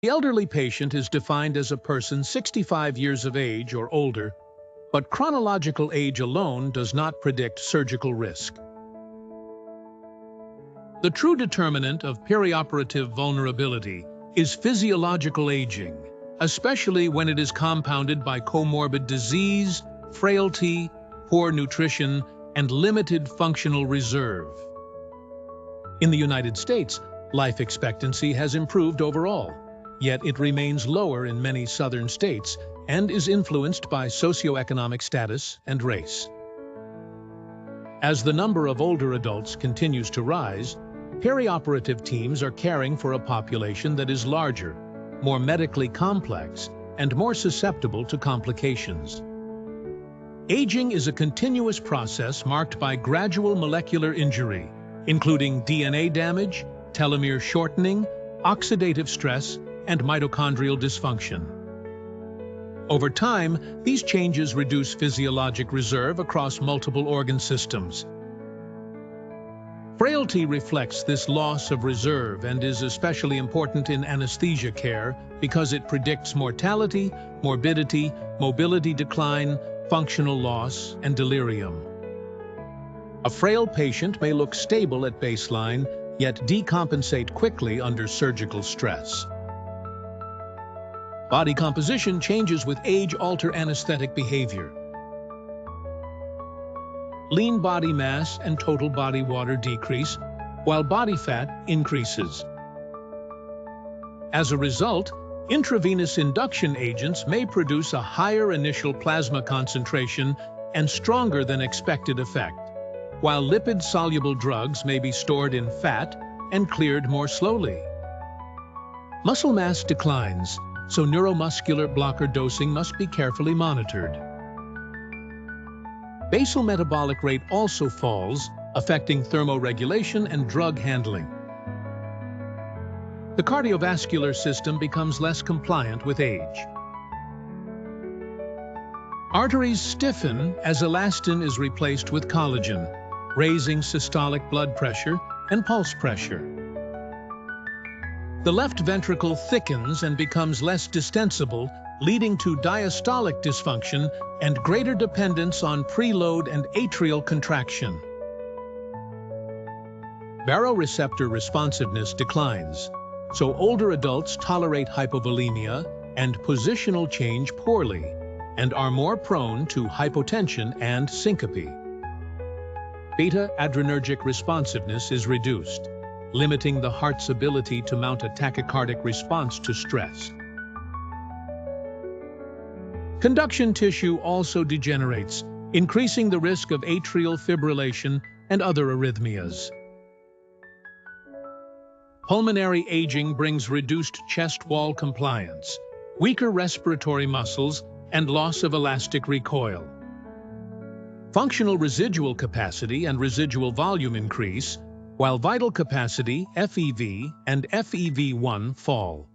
The elderly patient is defined as a person 65 years of age or older, but chronological age alone does not predict surgical risk. The true determinant of perioperative vulnerability is physiological aging, especially when it is compounded by comorbid disease, frailty, poor nutrition, and limited functional reserve. In the United States, life expectancy has improved overall, yet it remains lower in many southern states and is influenced by socioeconomic status and race. As the number of older adults continues to rise, perioperative teams are caring for a population that is larger, more medically complex, and more susceptible to complications. Aging is a continuous process marked by gradual molecular injury, including DNA damage, telomere shortening, oxidative stress, and mitochondrial dysfunction. Over time, these changes reduce physiologic reserve across multiple organ systems. Frailty reflects this loss of reserve and is especially important in anesthesia care because it predicts mortality, morbidity, mobility decline, functional loss, and delirium. A frail patient may look stable at baseline, yet decompensate quickly under surgical stress. Body composition changes with age alter anesthetic behavior. Lean body mass and total body water decrease, while body fat increases. As a result, intravenous induction agents may produce a higher initial plasma concentration and stronger than expected effect, while lipid-soluble drugs may be stored in fat and cleared more slowly. Muscle mass declines, so neuromuscular blocker dosing must be carefully monitored. Basal metabolic rate also falls, affecting thermoregulation and drug handling. The cardiovascular system becomes less compliant with age. Arteries stiffen as elastin is replaced with collagen, raising systolic blood pressure and pulse pressure. The left ventricle thickens and becomes less distensible, leading to diastolic dysfunction and greater dependence on preload and atrial contraction. Baroreceptor responsiveness declines, so older adults tolerate hypovolemia and positional change poorly and are more prone to hypotension and syncope. Beta-adrenergic responsiveness is reduced, limiting the heart's ability to mount a tachycardic response to stress. Conduction tissue also degenerates, increasing the risk of atrial fibrillation and other arrhythmias. Pulmonary aging brings reduced chest wall compliance, weaker respiratory muscles, and loss of elastic recoil. Functional residual capacity and residual volume increase, while vital capacity, FEV, and FEV1 fall.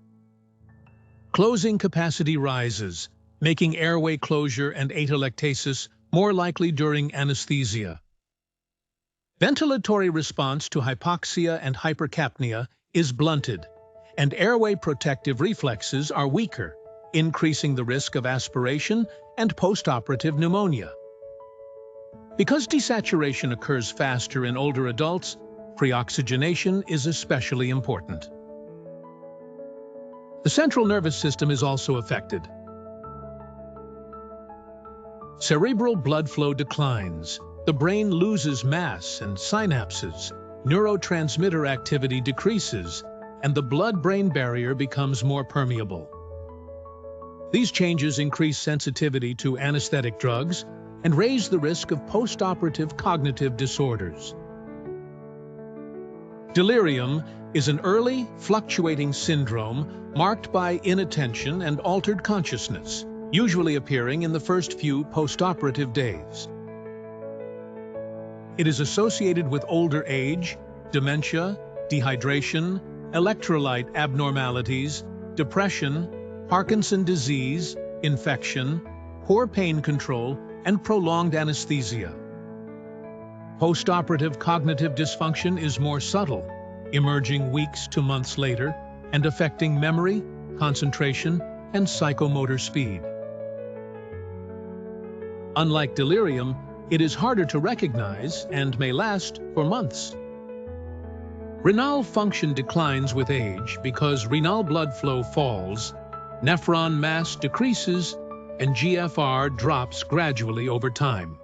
Closing capacity rises, making airway closure and atelectasis more likely during anesthesia. Ventilatory response to hypoxia and hypercapnia is blunted, and airway protective reflexes are weaker, increasing the risk of aspiration and postoperative pneumonia. Because desaturation occurs faster in older adults, preoxygenation is especially important. The central nervous system is also affected. Cerebral blood flow declines, the brain loses mass and synapses, neurotransmitter activity decreases, and the blood-brain barrier becomes more permeable. These changes increase sensitivity to anesthetic drugs and raise the risk of postoperative cognitive disorders. Delirium is an early, fluctuating syndrome marked by inattention and altered consciousness, usually appearing in the first few postoperative days. It is associated with older age, dementia, dehydration, electrolyte abnormalities, depression, Parkinson's disease, infection, poor pain control, and prolonged anesthesia. Postoperative cognitive dysfunction is more subtle, emerging weeks to months later and affecting memory, concentration, and psychomotor speed. Unlike delirium, it is harder to recognize and may last for months. Renal function declines with age because renal blood flow falls, nephron mass decreases, and GFR drops gradually over time.